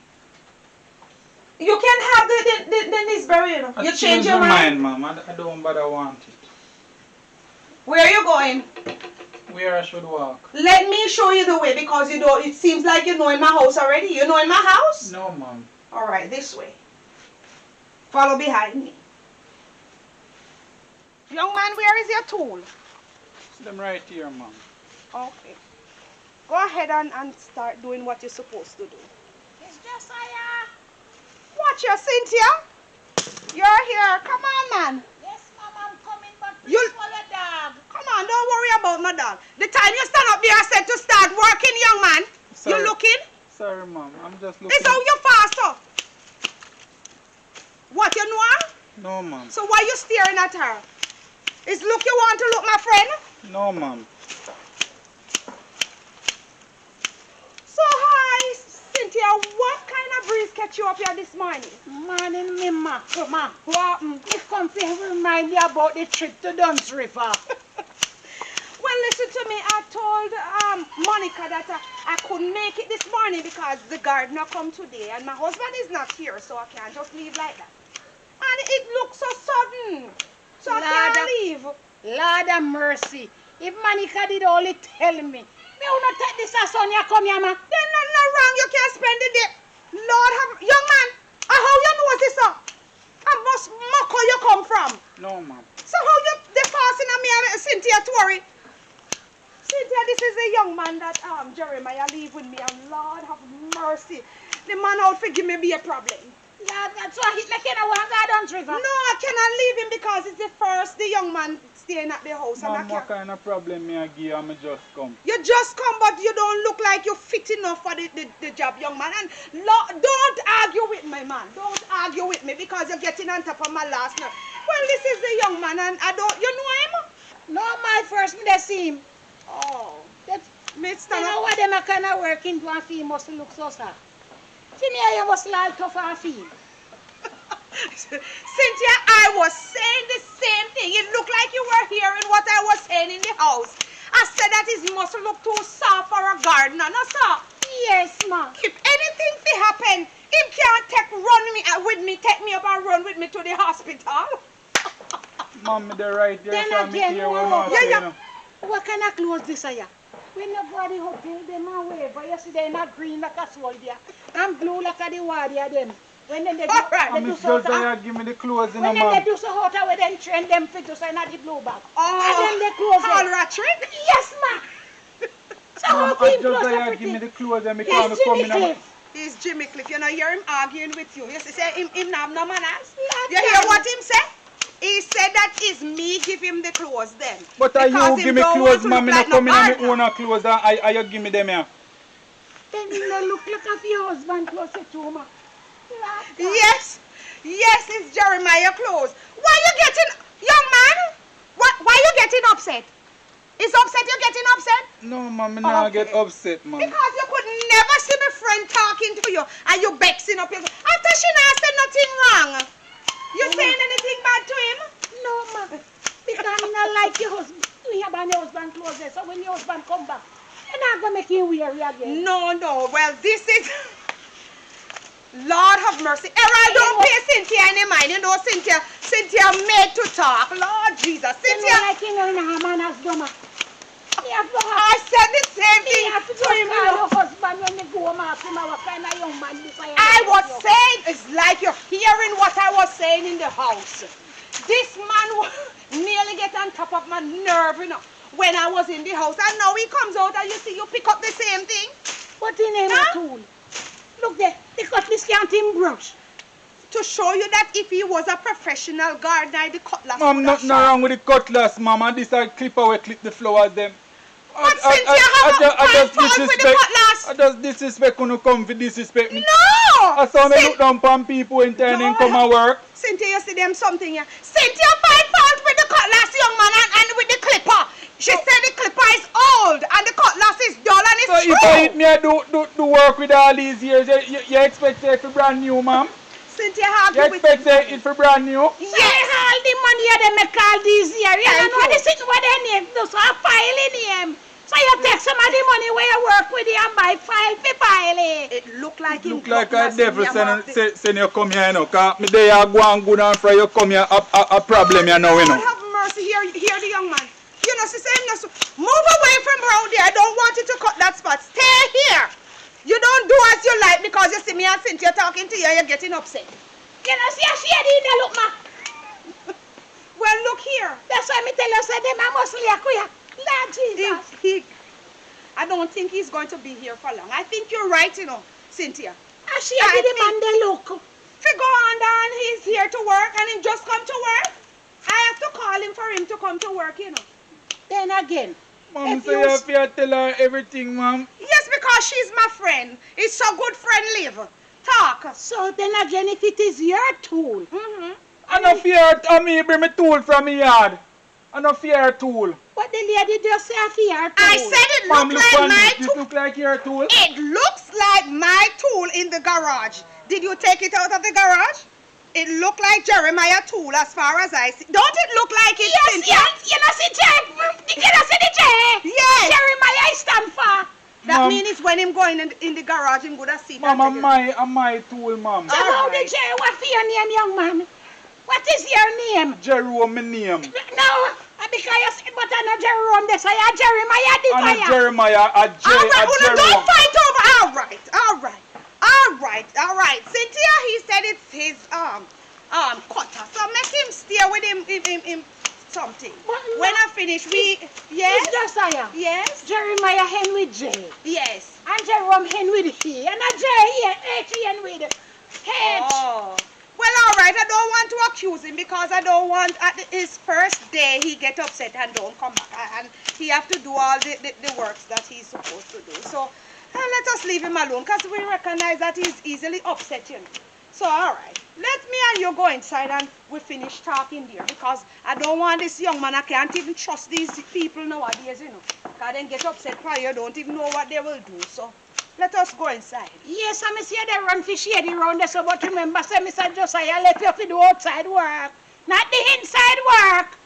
You can have the Nisberry, you know. You change your mind? Ma'am. I don't bother want it. Where are you going? Where I should walk? Let me show you the way, because you know, it seems like you know in my house already. You know in my house? No, ma'am. Alright, this way. Follow behind me. Young man, where is your tool? Them right here, ma'am. Okay. Go ahead and start doing what you're supposed to do. It's Josiah. Watch your Cynthia. You're here. Come on, man. Yes, Mom, I'm coming, but You- please follow dog. Come on, don't worry about my dog. The time you stand up there, I said to start working, young man. Sorry. You looking? Sorry, ma'am. I'm just looking. It's how you faster. What, you know her? No, ma'am. So why you staring at her? Is look you want to look, my friend? No, ma'am. So hi, Cynthia. What kind of breeze catch you up here this morning? Morning, me ma. Come on. What happened? You come to remind me about the trip to Duns River. Well, listen to me. I told Monica that I couldn't make it this morning because the gardener come today and my husband is not here, so I can't just leave like that. And it looks so sudden, so I can't leave. Lord of mercy. If Monica did only tell me. Me will not take this as Sonia come here, ma. There's nothing wrong. You can't spend the day. Lord have, young man. How you know this up? I must mock where you come from. No, ma'am. So how you the passing of me and Cynthia Tory? Cynthia, this is a young man that Jeremiah leave with me, and Lord have mercy. The man out for give me be a problem. Lord, that's why he making a one go Duns River. No, I cannot leave him because it's the young man staying at the house. And I Ma'am, what can't. kind of problem me I give and me just come? You just come, but you don't look like you're fit enough for the job, young man. And don't argue with me, man. Don't argue with me because you're getting on top of my last nerve. Well, this is the young man, and I don't. You know him? No, my first me they see him. Oh, That, me you stand know up. what them a kind of work into and feel must look so sad. See me, I must like tough and feel. Cynthia, I was saying the same thing. It looked like you were hearing what I was saying in the house. I said that his muscle look too soft for a gardener, no sir. Yes, ma. If anything be happen, him can't with me, take me up and run with me to the hospital. Ma'am, me the right there, Then so me again, hear no. what you Yeah, say, yeah. you know. What kind of clothes this are ya? When nobody hotel them away, but you see they not green like a soldier and blue like a the warrior them. When then they do, All right. they And do Miss so Josiah give me the clothes, you know, when then they ma'am. do so hot away, then train them fit to say not the blue bag. Oh, And then they close all it. right, trick. Yes, ma. So how Ma'am, can and close Josiah everything? give me the clothes and me Yes, can't come Jimmy in and... Cliff. He's Jimmy Cliff. You know, hear him arguing with you. You see, say him have no manners. Lord You hear God. what him say? He said that it's me give him the clothes then. But Because you him give me don't clothes, want to ma'am, me look not like no come in and gardener. me own clothes and you give me them here. Then you no look like a your husband close it to ma. Lord God. Yes, it's Jeremiah clothes. Why you getting, young man? Why you getting upset? Is upset you getting upset? No, ma'am, me not Okay. get upset, ma'am. Because you could never see my friend talking to you and you vexing up yourself. After she not said nothing wrong. You saying anything bad to him? No, ma. Because I not like your husband. You have your husband close it. So when your husband come back, you're not going to make him weary again. No. Well, this is... Lord have mercy. Errol, don't pay Cynthia any mind. You know Cynthia made to talk. Lord Jesus. You know, Cynthia, like you know, in a man has done. You have to have... I said the same You thing have to to go him. call You know. your husband when you go home ask him what kind of young man this I was saying, it's like you're hearing what I was saying in the house. This man nearly get on top of my nerve, you know, when I was in the house. And now he comes out and you see you pick up the same thing. What in name Huh? of tool? Look there, the cutlass can't him brush. To show you that if he was a professional gardener, the cutlass Ma'am, would nothing have shot. wrong with the cutlass, ma'am. And this a clipper we clip the flowers them. But Cynthia have a fault with the cutlass. I just disrespect when you come for disrespect me. No! I saw me Cyn- look down upon people in turn and come and work. Cynthia, you see them something here. Cynthia find fault with the cutlass, young man, and with the clipper. She said the clipper is old and the cutlass is dull and it's So true. if I hit me, I do work with all these years, you expect it for brand new, ma'am? Cynthia argue You with expect it for brand new? Yes, the money they make all these years. You don't know the thing what they need. So I file in him. So you take some of the money where you work with you and buy file for file it. It look like him. Look like a devil send you come here, you know. Cause me there you go and good and fry you come here a problem, you know, you know. Have mercy, hear the young man. You know, she said, move away from around there. I don't want you to cut that spot. Stay here. You don't do as you like because you see me and Cynthia talking to you, you're getting upset. You know, see a shady in the look, ma. Well, look here. That's why me tell you, say them a mostly a queer. Lord Jesus. I don't think he's going to be here for long. I think you're right, you know, Cynthia. A shady the man they look. If you go on down, he's here to work and he just come to work. I have to call him for him to come to work, you know. Then again. Mom, so you have to tell her everything, ma'am. Yes, because she's my friend. It's so good friend live. Talk. So then again, if it is your tool. I don't fear me bring me tool from me yard. I don't fear tool. But the lady just say a fear tool. I said it Mom, looked like my this tool. look like your tool. It looks like my tool in the garage. Did you take it out of the garage? It looked like Jeremiah tool as far as I see. Don't it look like it? Yes, yes. You know see J. You know see the J. Yes. Jeremiah stand for. That means it's when him going in the garage, him good to see. Mom, I'm my tool, mom. So how the J? What's your name, young man? What is your name? Jerome, my name. No, because you said, but I'm not Jerome. This I Jeremiah. This I'm not Jeremiah. A Jerome. Don't fight over. All right. Cynthia, he said it's his cutter. So make him stay with him something. When I finish, yes. It's Josiah. Yes. Jeremiah hen with J. Yes. And Jerome hen with H. And a J here, H hen with H. Oh. Well, all right. I don't want to accuse him because I don't want at his first day he get upset and don't come back and he have to do all the works that he's supposed to do. So let us leave him alone because we recognize that he's easily upset, you know. So all right, let me and you go inside and we finish talking there because I don't want this young man. I can't even trust these people nowadays, you know. Because they get upset while you don't even know what they will do. So let us go inside. Yes, I see they run for shady round there, so but remember, say Mr. Josiah let you to do outside work, not the inside work.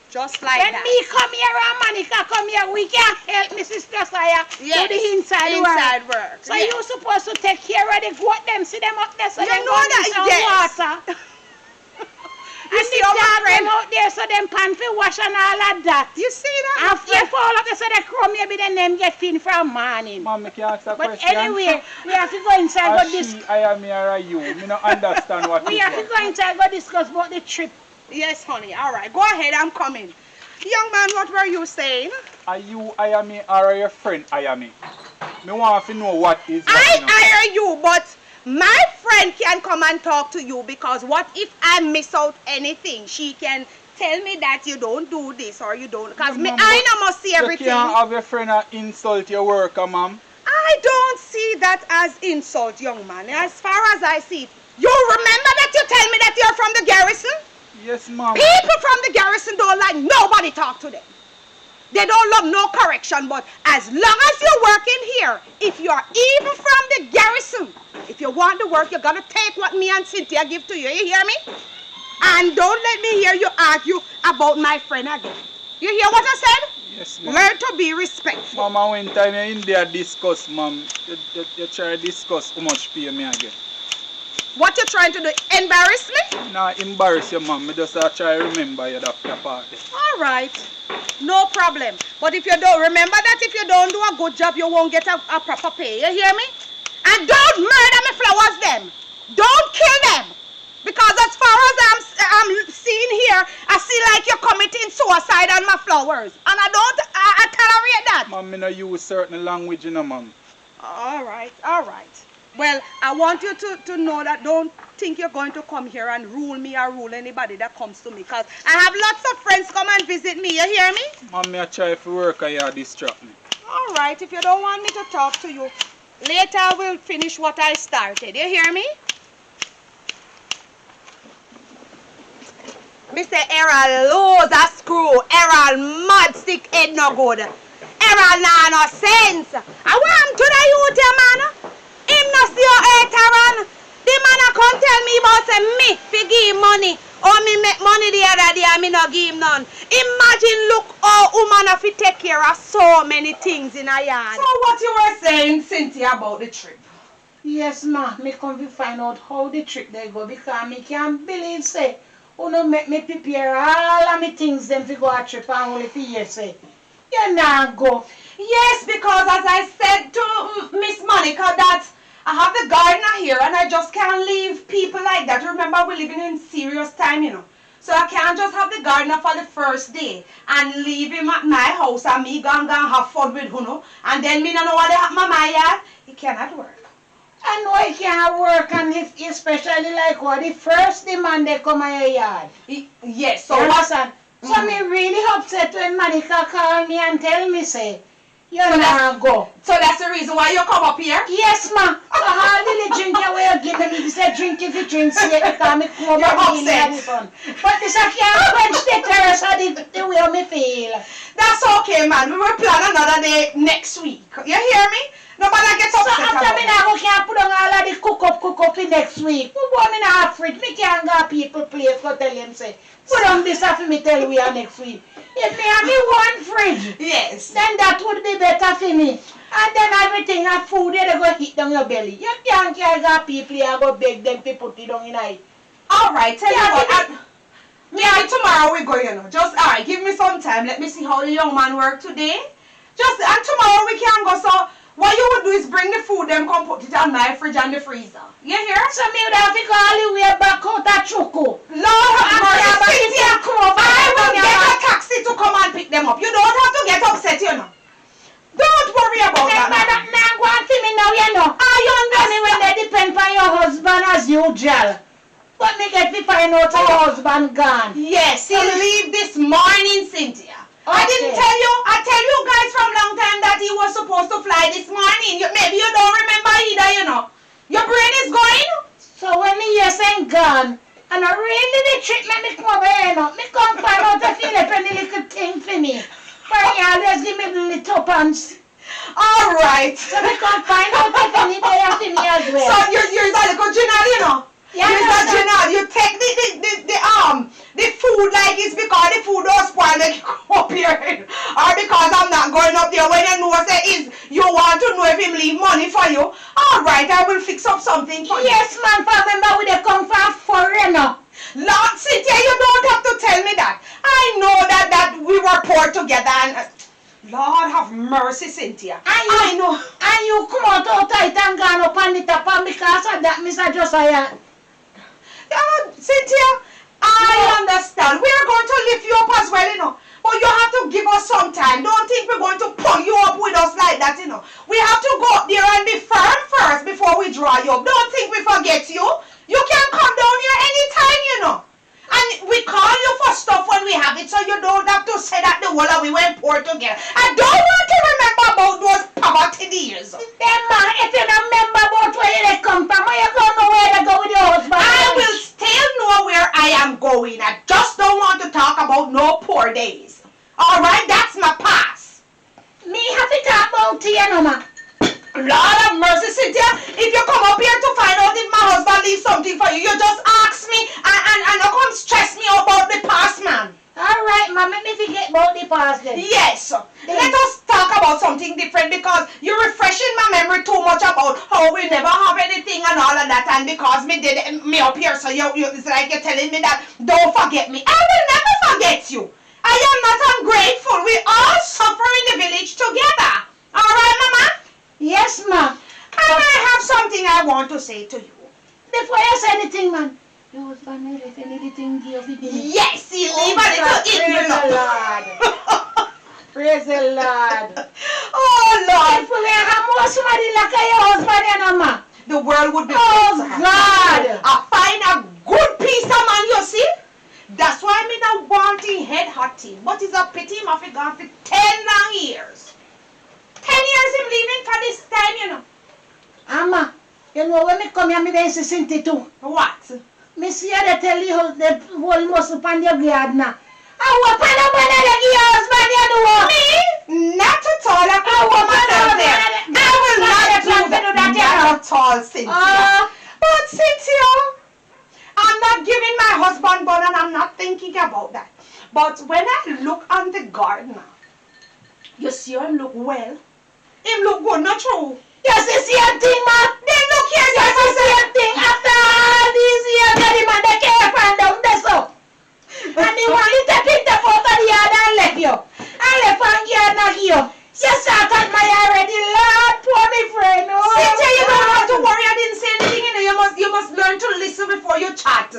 Just like when that. Me come here and Monica come here, we can help Mrs. Josiah do the inside work. So yes. you're supposed to take care of the goat them, see them up there so you they know go that, some yes. water. You and see the our dog friend them out there so them pan for wash and all of that. You see that? After you fall up there so they come maybe then them get thin from morning. Mom, I can ask a but question. anyway, we have to go inside go discuss. I am here or you. Me don't understand what we have to go inside go discuss about the trip. Yes, honey. All right. Go ahead. I'm coming. Young man, what were you saying? Are you Ayami or are your friend Ayami? Me want to know what is I hire you, but my friend can come and talk to you because what if I miss out anything? She can tell me that you don't do this or you don't. Because I know must see everything. You can't have your friend insult your worker, ma'am. I don't see that as insult, young man. As far as I see it. You remember that you tell me that you're from the garrison? Yes, ma'am. People from the garrison don't like nobody talk to them. They don't love no correction, but as long as you're working here, if you're even from the garrison, if you want to work, you got to take what me and Cynthia give to you. You hear me? And don't let me hear you argue about my friend again. You hear what I said? Yes, ma'am. Learn to be respectful. Mama, when time you're in there discuss, ma'am, you try to discuss how much pay me again. What you trying to do? Embarrass me? Nah, embarrass you, ma'am. I just try to remember you that part. All right. No problem. But if you don't, remember that if you don't do a good job, you won't get a proper pay. You hear me? And don't murder my flowers them. Don't kill them. Because as far as I'm seeing here, I see like you're committing suicide on my flowers. And I don't tolerate that. Ma'am, I don't use certain language, you know, ma'am. All right. Well, I want you to know that don't think you're going to come here and rule me or rule anybody that comes to me. Because I have lots of friends come and visit me. You hear me? Ma'am, I try to work and you distract me. All right. If you don't want me to talk to you, later I will finish what I started. You hear me? Mr. Errol lose a screw. Errol mud stick head no good. Errol nah no sense. I want to the youth, man. Him no see your hater, man. The man a come tell me about say me fi give him money or me make money the other and me not give him none. Imagine look how woman have to take care of so many things in a yard. So what you were saying, Cynthia, about the trip? Yes, ma. Me come to find out how the trip they go because me can't believe say, no make me prepare all of me things them to go a trip and only for you say. You not go. Yes, because as I said to Miss Monica that I have the gardener here and I just can't leave people like that. Remember, we're living in serious time, you know. So I can't just have the gardener for the first day and leave him at my house and me go and have fun with Huno. And then me don't know what they happen in my yard. It cannot work. I know it can't work and if, especially like what the first demand they come in your yard. Yes, So so what? listen, so me really upset when Monica call me and tell me say, you not go. So that's the reason why you come up here? Yes, ma. So all the drink away you give me, say drink if you drink, see it because me come You're over in upset. the sun. But this I can't quench the thirst of the way me feel. That's okay, man. We will plan another day next week. You hear me? Nobody gets So upset after about me it. now go can't put on all of the cook up for next week. Who go me now fridge? Me can't go people place go tell him say, put on this after me tell we are next week. If me have me one fridge, Yes. then that would be better for me. And then everything and food they go hit down your belly. You can't carry that people you go beg them to put it down in it. Alright, tell Yeah, you what. give Maybe tomorrow we go, you know. Just, alright, give me some time. Let me see how the young man work today. And tomorrow we can go. So, what you would do is bring the food, then come put it on my fridge and the freezer. You hear? So me would have to go all the way back out of Chuku. Lord have mercy, but if Cynthia. you come over, I will then you get a have- taxi to come and pick them up. You don't have to get upset, you know. Don't worry about Then that. man, now go and see me now, you know. I Only when they depend on your husband as usual. But me get to find out your husband gone. Yes, he leave this morning, Cynthia. I Okay. didn't tell you. I tell you guys from long time that he was supposed to fly this morning. Maybe you don't remember either, you know. Your brain is going. So when me hear saying gone, and I really the trip let me come over here now. Me come find out if you left any little thing for me. For you always give me the little pants. All right. So me come find out if any day after me as well. So you're a little general, you know. Yeah, you're no, a general. You take the food like it's because the food don't spoil like you come up here, or because I'm not going up there when you know say is you want to know if him leave money for you. All right, I will fix up something for you. Yes, man, for remember we they come from foreigner. Lord, Cynthia, you don't have to tell me that. I know that we were poor together and Lord have mercy, Cynthia. I know. And you come out tight and gone up on the top and because of that, Mr. Josiah. Cynthia, I understand. We are going to lift you up as well, you know. But you have to give us some time. Don't think we're going to pull you up with us like that, you know. We have to go up there and be firm first before we draw you up. Don't think we forget you. You can come down here anytime, you know. And we call you for stuff when we have it, so you don't have to say that the whole of we went poor together. I don't want to remember about those poverty years. Then man, if you don't remember about where they come from, you don't know where they go with your husband. I will still know where I am going. I just don't want to talk about no poor days. Alright, that's my past. Me have to talk about you, no man. Lord of mercy, Cynthia, if you come up here to find out if my husband leaves something for you, you just ask me and don't come stress me about the past, man. Alright, man, let me forget about the past then. Yes. Let us talk about something different because you're refreshing my memory too much about how we never have anything and all of that, and because me did me up here, so it's like you're telling me that don't forget me. I will never forget you. I am not ungrateful. We all suffer in the village together. Alright, Mama? Yes, ma. And I have something I want to say to you. Before you say anything, man. Your husband never left anything here for me. Yes, he leave a little Praise the envelope. Lord. Praise the Lord. Oh, Lord. If we have more somebody like your husband, you know, ma. The world would be Oh, better. God. I find a good piece of man, you see. That's why me not wanting head hotting. But it's a pity him have gone for 10 long years. 10 years him leaving for this time, you know. Amma, you know when me come here, me dey see Cinti too. What? Me see her they tell you the whole muscle pan your gardener. I hope I don't want to give your husband you know. Me? Not at all. I can't put myself there. I will not do that. Not at all, Cynthia. But Cynthia, I'm not giving my husband bun and I'm not thinking about that. But when I look on the gardener, you see him look well. Him look good, not true. Yes, the same thing, man. Then look here, Yes, the same thing. After all these years, the man they can't find down there so. And the one you take it out of the yard and left you. And left and yard not you. You start at my already, Lord, poor me friend. Oh, Cynthia, you don't have to worry. I didn't say anything. You know, you must learn to listen before you chat.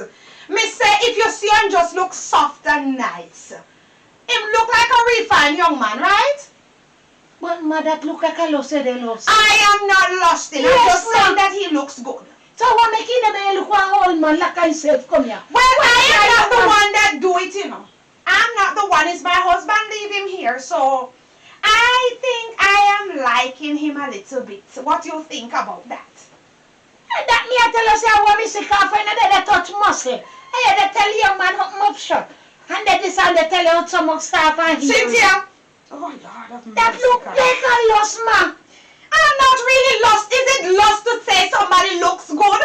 Me say, if you see him just look soft and nice. Him look like a refined young man, right? But ma, that look like a lost de lost. I am not lost in. Yes, I'm just saying ma'am. that he looks good. So what make him look one old man like himself? Come here. Well, I am not the one that do it, you know. I'm not the one. It's my husband leave him here, so I think I am liking him a little bit. What do you think about that? That me I tell us I want me sick off and they touch muscle. I had to tell young man up shut. And then this and they tell you some of stuff and hear. Cynthia! Oh, Lord of mercy. That look God. like a lost man. I'm not really lost. Is it lost to say somebody looks good?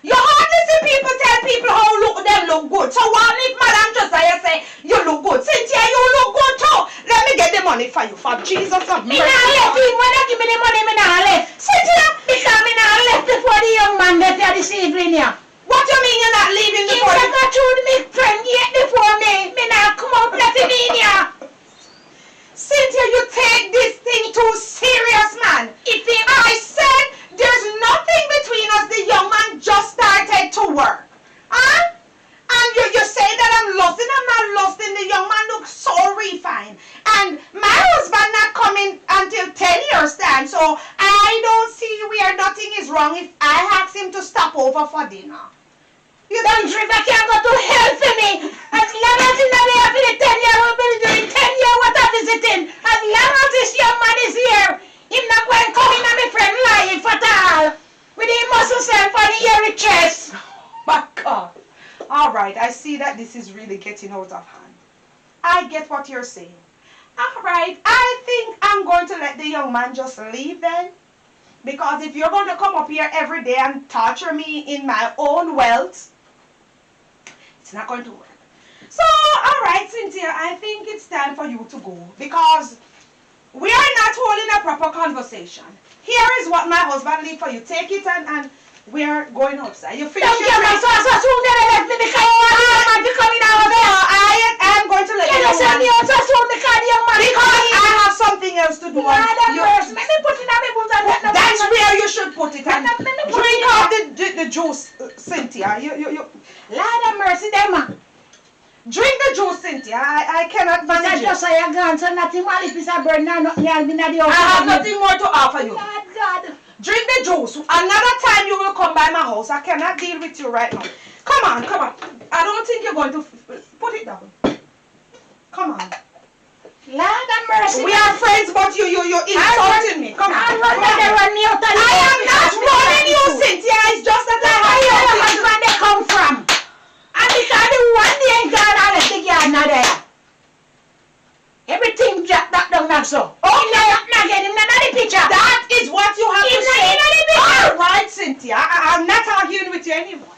You hardly see people tell people how them look good. So what if Madam Josiah say you look good? Cynthia, you look good too. Let me get the money for you, for Jesus of Me mercy. not left him. When they give me the money, me not left. Cynthia, Because me not left before the young man left here this evening here. what you mean you're not leaving He before said you? go through the friend gate before me. Me not come out let him in here. Cynthia, you take this thing too serious, man. If he I said there's nothing between us. The young man just started to work. Huh? And you say that I'm lost, and I'm not lost in. The young man looks so refined. And my husband not coming until 10 years time. So I don't see where nothing is wrong if I ask him to stop over for dinner. you don't drive, I can't go to hell for me. As long as he's not here for the 10-year-old, we'll be doing 10 years what I'm visiting. As long as this young man is here, him not going to come in on my friend life at all. With the muscle self and the hairy chest. My God. All right, I see that this is really getting out of hand. I get what you're saying. All right, I think I'm going to let the young man just leave then. Because if you're going to come up here every day and torture me in my own wealth, it's not going to work. So, all right, Cynthia, I think it's time for you to go. Because we are not holding a proper conversation. Here is what my husband leave for you. Take it and we're going outside. You finish Don't your get my drink? sauce soon that I left me because you want the young man to come in our No, house. I am going to let Can you you send me know. out so soon because the young man is Because coming in? I have something else to do. Lord have You- mercy. Let me put it on my boot and let That's where you should put it. And Let me put drink it out the juice, Cynthia. You Lord have mercy, them man. drink the juice, Cynthia. I cannot But manage it. just say gone, so nothing more if it's a burn now, nothing else in the house. I have nothing more to offer you. Lord God. Drink the juice. Another time you will come by my house. I cannot deal with you right now. Come on, come on. I don't think you're going to put it down. Come on. Lord have mercy. We are friends, but you insulting me. Come on. I run down there run me out and I am not running you, Cynthia. It's just that I Where have your something to- husband they come from? And because the one day ain't gone and left the yard not there. Everything dropped that down now so. Okay. Not get him not the picture. That is what you have to He's not say. in the picture. All right, Cynthia. I'm not arguing with you anymore.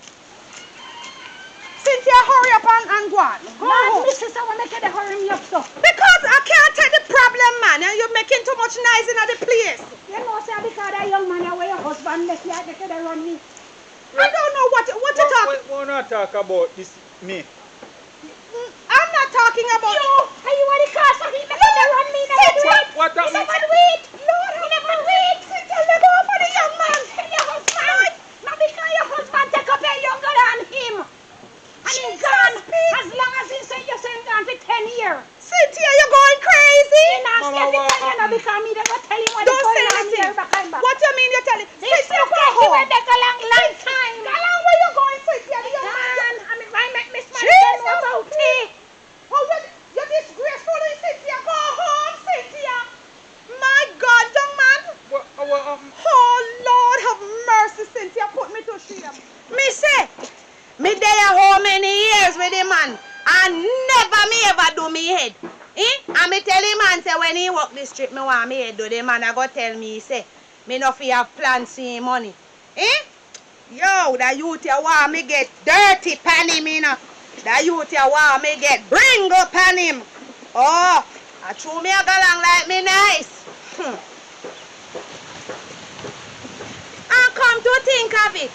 Cynthia, hurry up and go on. Go Lord, home. Mrs. I want to make it hurry me up so. Because I can't take the problem, man. And you're making too much noise in the place. You know, sir, because that young man away your husband left here, they could run me. I don't know what you talking. We're not talk about this, me. I'm not talking about. You, are you want the car so he make it run me? Never do it. What He happened? never do it. Lord, he never do it. Cynthia, let go for the young man. Your husband. Not because your husband take up a younger than him. And he's gone. As long as he say you're saying gone for 10 years. Cynthia, you're going crazy. He not Mama, scared to what tell you now because me they go tell him what Don't is going say on anything. here behind back. What you mean you're telling? This Cynthia, look go like he home. will take a long time. Galang, where you going, Cynthia? The young man. Gone. I mean, I make Miss Man Jesus. know about it. Oh, you're disgraceful, Cynthia. Go home, Cynthia. My God, young man. Oh, Lord, have mercy, Cynthia. Put me to shame. Me say, me there how many years with the man, and never me ever do me head. And me tell him man say when he walk this trip, me want me head do. The man I go tell me, he say, me no fi have plans for him money. Yo, the youth you want me get dirty pan him, you know. That youth here want me get bring up on him. Oh, I threw me a go along like me nice. And come to think of it,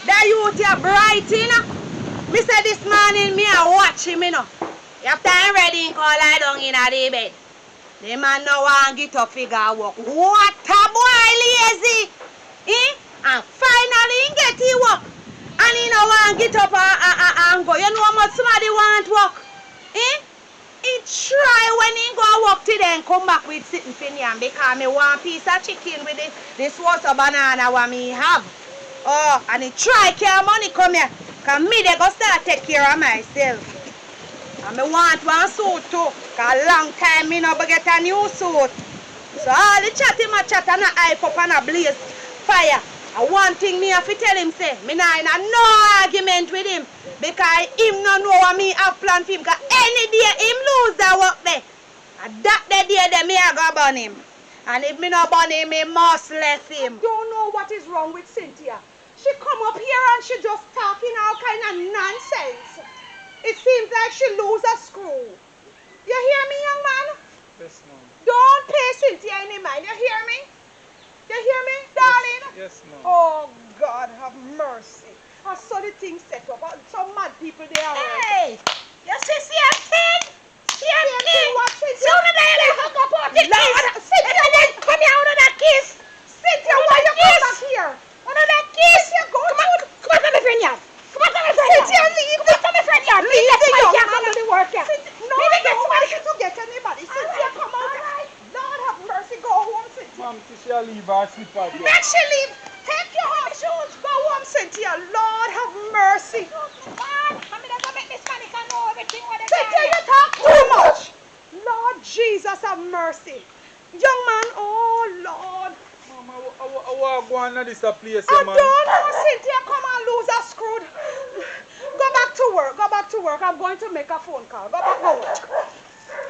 that youth here bright, you know. Me say this morning, me a watch him, you know. After I'm ready, call lie down in the bed. The man no want get up figure work. What a boy lazy! And finally he get he work. And he no want get up and go. You know how much somebody want work? He try when he go work today and come back with sitting finian because me want piece of chicken with this was a banana what me have. Oh, and he try carry money come here. Cause me they go start take care of myself. And me want one suit too. Cause long time me no get a new suit. So all the chat him a chat and a hype up and a blaze fire. And one thing me have to tell him say, me nah in a no argument with him. Because him no know what me have planned for him. Cause any day him lose that work there. And that the day that me a go burn him. And if me no burn him, me must less him. I don't know what is wrong with Cynthia. She come up here and she just talking all kind of nonsense. It seems like she lose a screw. You hear me, young man? Yes, ma'am. Don't pay Cynthia any mind. You hear me? You hear me, darling? Yes, ma'am. Oh, God have mercy. I saw the thing set up. Some mad people there. Hey! You see a thing? See a thing? What, Cynthia? Sooner than they hung up on the kiss. Cynthia, come here out of that kiss. Cynthia, why you come back here? Out of that kiss. Cynthia, go to come on, my friend, yard. Come on, my friend. Cynthia, leave. Come on, my friend, yard. Leave the young man to the work, yeah. No, I don't want you to get anybody. Cynthia, come out. Lord have mercy, go home, Cynthia. Ma'am, she'll leave her slipper here. Make she leave. Take your home shoes. Go home, Cynthia. Lord have mercy. God, I'm going to make this man can know everything what they Cynthia, you talk too much. Lord Jesus have mercy. Young man, oh Lord. Ma'am, I want to go on to this place, I man. don't know, Cynthia. Come on, loser screwed. Go back to work. Go back to work. I'm going to make a phone call. Go back to work.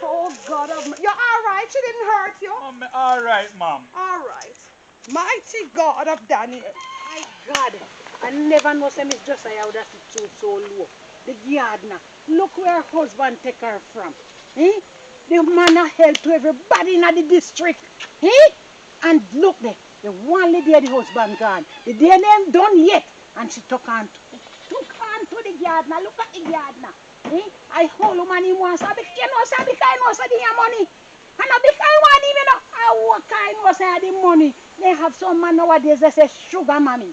Oh God of mercy. You're all right. She didn't hurt you. Ma'am, all right, ma'am. All right. Mighty God of Daniel. My God. I never know say Miss Josiah would have sit so low. The gardener. Look where her husband take her from. The man of help to everybody in the district. And look there. The one lady the husband gone. The day them done yet. And she took on to the gardener. Look at the gardener. I hold him and he wants to be kind of say the money. And a big kind one even know what kind was the money. They have some man nowadays that say sugar mommy.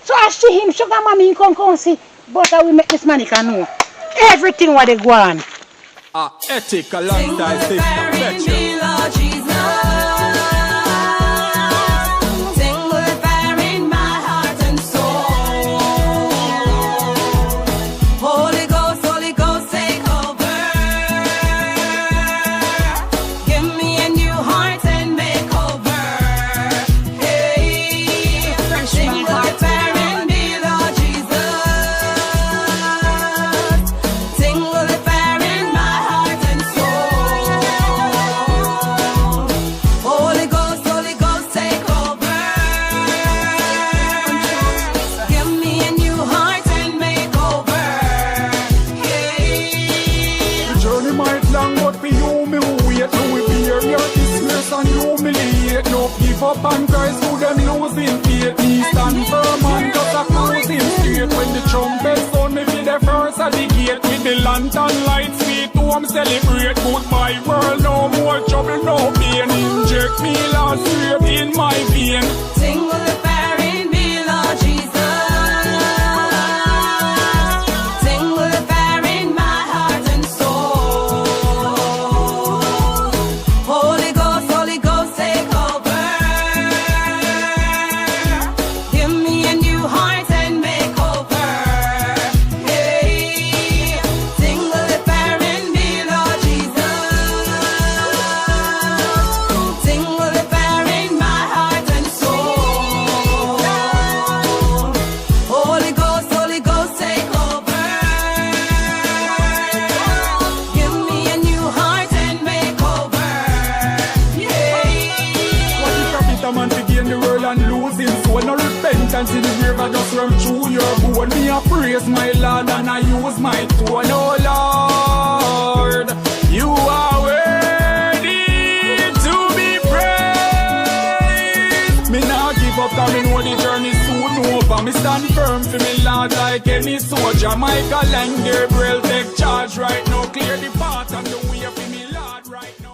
So I see him sugar mommy he come see. But I will make this money can know. Everything what they go on. Ethic alongside Sister Petra. Up and Christ who them losing faith. Me stand firm and just a closing straight. When the trumpet sound me be the first at the gate. With the lantern lights sweet home celebrate. Goodbye world, no more trouble, no pain. Inject me last straight in my vein. Sing with the fire in me, Lord Jesus. Sing with the fire in my heart and soul. Holy Ghost, take over. can see the grave I just run through your bone. Me a praise my Lord and I use my tone. Oh Lord, you are worthy to be praised. Me now give up, cause me know the journey soon over. Me stand firm for me Lord like any soldier. Michael and Gabriel take charge right now. Clear the path and the way for me Lord right now.